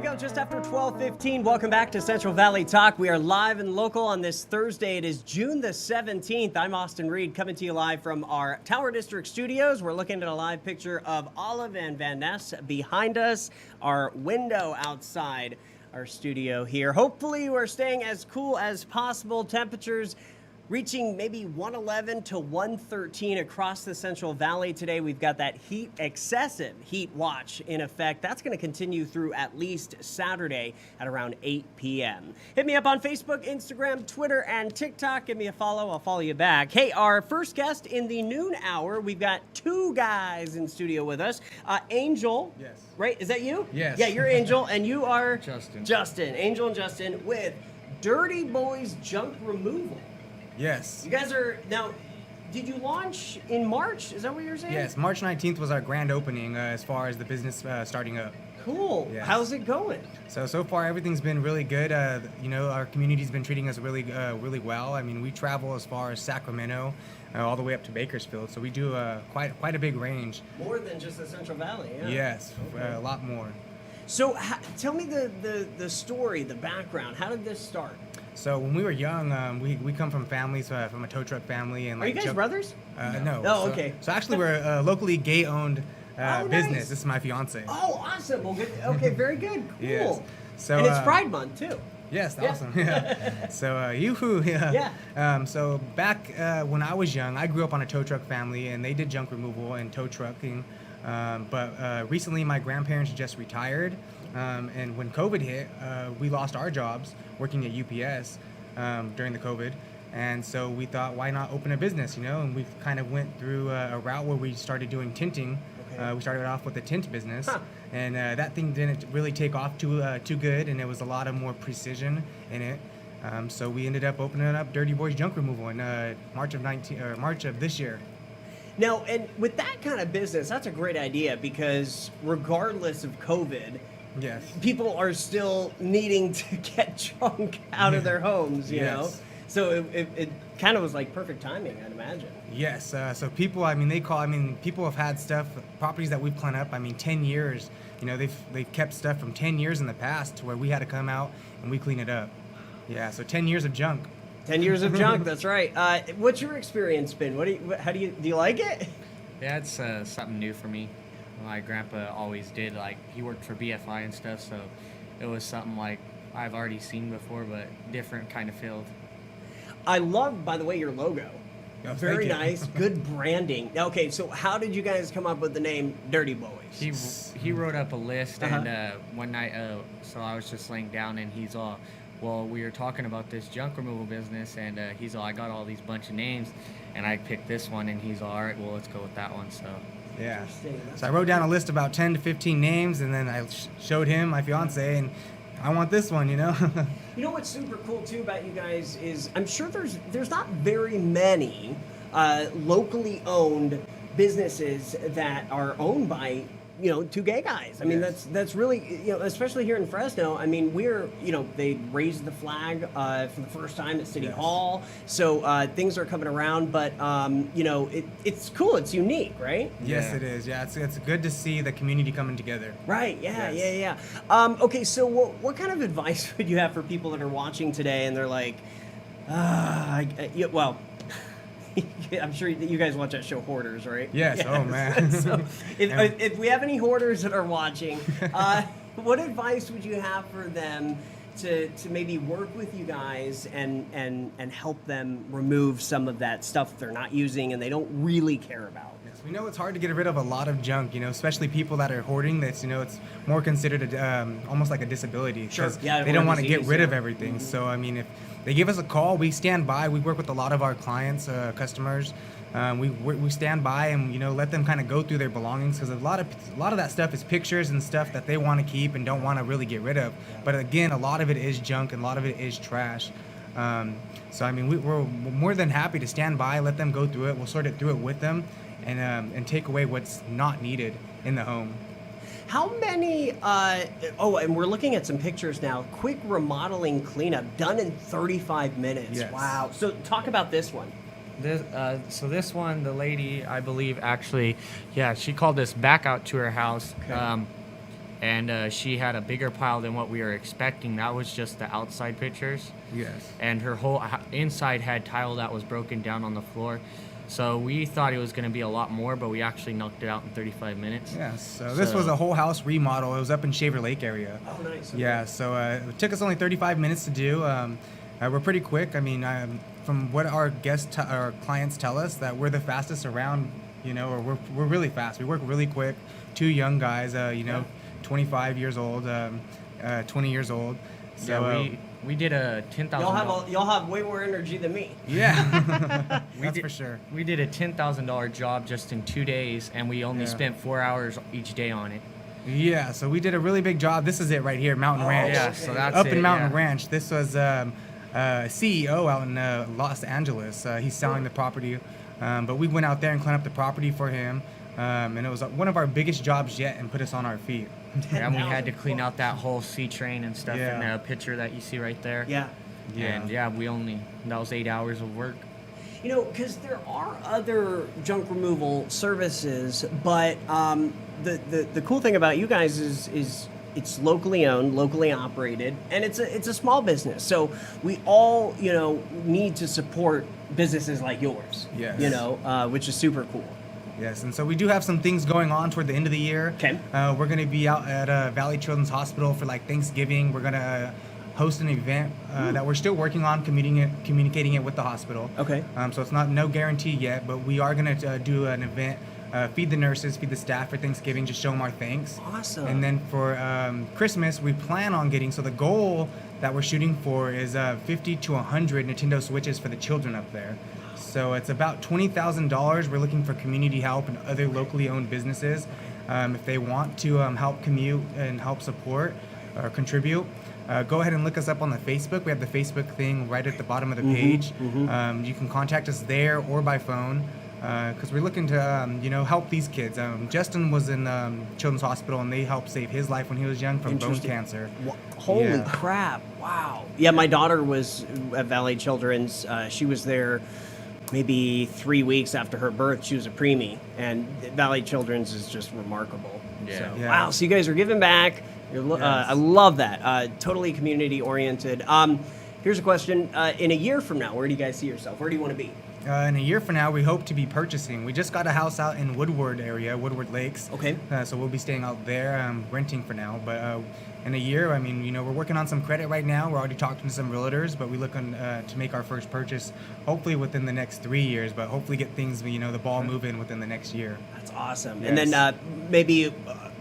go, just after 12:15. Welcome back to Central Valley Talk. We are live and local on this Thursday. It is June the 17th. I'm Austin Reed, coming to you live from our Tower District studios. We're looking at a live picture of Olive and Van Ness behind us, our window outside our studio here. Hopefully we're staying as cool as possible. Temperatures reaching maybe 111 to 113 across the Central Valley today. We've got that excessive heat watch in effect. That's going to continue through at least Saturday at around 8 p.m. Hit me up on Facebook, Instagram, Twitter, and TikTok. Give me a follow. I'll follow you back. Hey, our first guest in the noon hour, we've got two guys in studio with us. Angel. Yes. Right? Is that you? Yes. Yeah, you're Angel, and you are? Justin. Angel and Justin with Dirty Boys Junk Removal. Yes. You guys are, now, did you launch in March? Is that what you're saying? Yes, March 19th was our grand opening as far as the business starting up. Cool. Yes. How's it going? So far everything's been really good. Our community's been treating us really well. I mean, we travel as far as Sacramento, all the way up to Bakersfield. So we do quite a big range. More than just the Central Valley, yeah. Yes, okay. a lot more. So tell me the story, the background. How did this start? So when we were young, we come from families, from a tow truck family. And are you guys brothers? No. Oh, okay. So actually we're a locally gay-owned oh, business. nice. This is my fiance. Oh, awesome. Well, good. Okay, very good. Cool. Yes. So, and it's Pride Month, too. Yes, Yeah. awesome. Yeah. So, yoo-hoo. Yeah. So back when I was young, I grew up on a tow truck family, and they did junk removal and tow trucking. But recently, my grandparents just retired, and when COVID hit, we lost our jobs working at UPS during the COVID. And so we thought, why not open a business, And we kind of went through a route where we started doing tinting. Okay. We started off with a tint business, and that thing didn't really take off too good, and it was a lot of more precision in it. So we ended up opening up Dirty Boys Junk Removal in March of this year. Now, and with that kind of business, that's a great idea because regardless of COVID, yes, people are still needing to get junk out of their homes, you know? So it kind of was like perfect timing, I'd imagine. Yes. So people, people have had properties that we've cleaned up, 10 years. They've kept stuff from 10 years in the past to where we had to come out and we clean it up. Yeah, so 10 years of junk. 10 years of junk, that's right. What's your experience been? Do you like it? Yeah, it's something new for me. My grandpa always did, he worked for BFI and stuff, so it was something I've already seen before, but different kind of field. I love, by the way, your logo. Oh, very nice, good branding. Okay, so how did you guys come up with the name Dirty Boys? He wrote up a list, and one night, so I was just laying down, and he's all, well, we were talking about this junk removal business, and he's all, I got all these bunch of names, and I picked this one, and he's all, all right, well, let's go with that one, so. Yeah. So I wrote down a list about 10 to 15 names, and then I showed him, my fiance, and I want this one, You know what's super cool, too, about you guys is I'm sure there's not very many locally owned businesses that are owned by two gay guys. I mean, that's really, especially here in Fresno. I mean, they raised the flag for the first time at City Hall. So things are coming around, but, it's cool. It's unique, right? Yes, it is. Yeah, it's good to see the community coming together. Right, yeah. Okay, so what kind of advice would you have for people that are watching today and they're like, well, I'm sure that you guys watch that show Hoarders, right? Yes. Yeah. Oh, man. So if we have any hoarders that are watching, what advice would you have for them to maybe work with you guys and help them remove some of that stuff they're not using and they don't really care about? Yes, we know it's hard to get rid of a lot of junk, especially people that are hoarding. That's, it's more considered almost like a disability. Sure. Yeah, they don't want to get rid of everything. Mm-hmm. So, if they give us a call, we stand by. We work with a lot of our clients, customers. We stand by and let them kind of go through their belongings because a lot of that stuff is pictures and stuff that they want to keep and don't want to really get rid of. But again, a lot of it is junk and a lot of it is trash. So we're more than happy to stand by, let them go through it. We'll sort it through it with them and take away what's not needed in the home. How many, and we're looking at some pictures now, quick remodeling cleanup done in 35 minutes. Yes. Wow. So talk about this one. This one, the lady, I believe, actually, she called us back out to her house. Okay. and she had a bigger pile than what we were expecting. That was just the outside pictures. Yes. And her whole inside had tile that was broken down on the floor. So we thought it was going to be a lot more, but we actually knocked it out in 35 minutes. Yeah, so this was a whole house remodel. It was up in Shaver Lake area. Oh, nice. Yeah, so it took us only 35 minutes to do. We're pretty quick. I mean, from what our our clients tell us, that we're the fastest around, you know, or we're really fast. We work really quick. 2 young guys, you know, 25 years old, 20 years old. So yeah, we did a $10,000. Y'all have way more energy than me. Yeah, that's for sure. We did a $10,000 job just in 2 days, and we only spent 4 hours each day on it. Yeah, so we did a really big job. This is it right here, Mountain Ranch. Yeah, so that's up it, in Mountain yeah. Ranch. This was CEO out in Los Angeles. He's selling the property, but we went out there and cleaned up the property for him, and it was one of our biggest jobs yet, and put us on our feet. And we had to clean out that whole C train and stuff in Yeah. the picture that you see right there. Yeah. And that was 8 hours of work. You know, because there are other junk removal services, but the cool thing about you guys is it's locally owned, locally operated, and it's a small business. So we all, you know, need to support businesses like yours. Yes. You know, which is super cool. Yes, and so we do have some things going on toward the end of the year. Okay. We're going to be out at Valley Children's Hospital for like Thanksgiving. We're going to host an event that we're still working on communicating it with the hospital. Okay. So it's no guarantee yet, but we are going to do an event, feed the nurses, feed the staff for Thanksgiving, just show them our thanks. Awesome. And then for Christmas, we plan on getting, so the goal that we're shooting for is 50 to 100 Nintendo Switches for the children up there. So it's about $20,000. We're looking for community help and other locally owned businesses if they want to help commute and help support or contribute. Go ahead and look us up on the Facebook. We have the Facebook thing right at the bottom of the page. You can contact us there or by phone because we're looking to you know, help these kids. Justin was in Children's Hospital, and they helped save his life when he was young from bone cancer. Holy crap. Wow. Yeah, my daughter was at Valley Children's. She was there maybe 3 weeks after her birth. She was a preemie, and Valley Children's is just remarkable. Yeah. So, Yeah. wow, so you guys are giving back. I love that. Totally community oriented. Here's a question. In a year from now, where do you guys see yourself? Where do you want to be? In a year from now, we hope to be purchasing. We just got a house out in Woodward area, Woodward Lakes. Okay. So we'll be staying out there, renting for now. But in a year, I mean, you know, we're working on some credit right now. We're already talking to some realtors, but we look to make our first purchase hopefully within the next 3 years. But hopefully get things, you know, the ball moving within the next year. That's awesome. Yes. And then maybe,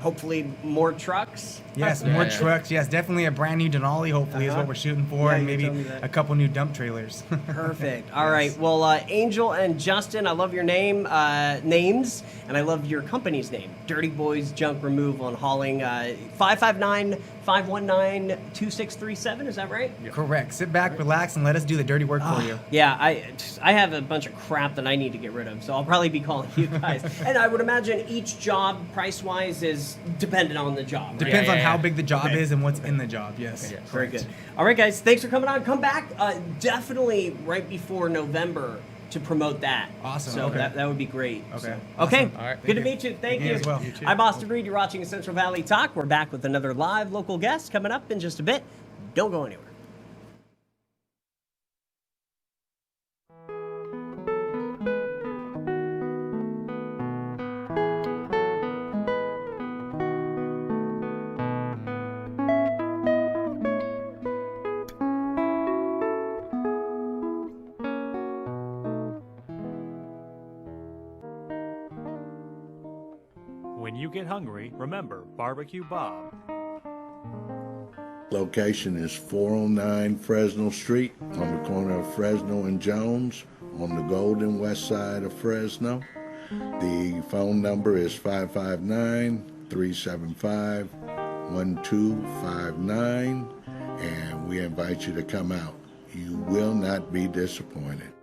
hopefully, more trucks. Yes, Yeah, more yeah. trucks. Yes, definitely a brand new Denali. Hopefully is what we're shooting for, Yeah, and you maybe told me that. a couple new dump trailers. Perfect. All right. Well, Angel and Justin, I love your names, and I love your company's name, Dirty Boys Junk Removal and Hauling. 559-519-2637. Is that right? Correct. Sit back, relax, and let us do the dirty work for you. Yeah, I have a bunch of crap that I need to get rid of, so I'll probably be calling you guys. And I would imagine each job, price-wise, is dependent on the job. Right? Depends on yeah, how yeah. big the job is and what's in the job. Yes. Very good. All right, guys. Thanks for coming on. Come back definitely right before November to promote that. Awesome, So okay. that would be great. Okay, So, awesome. okay. All right. Good to Thank meet you. Thank You you. as well. You I'm Austin Reed. You're watching Central Valley Talk. We're back with another live local guest coming up in just a bit. Don't go anywhere. When you get hungry, remember Barbecue Bob. Location is 409 Fresno Street on the corner of Fresno and Jones on the Golden West side of Fresno. The phone number is 559-375-1259, and we invite you to come out. You will not be disappointed.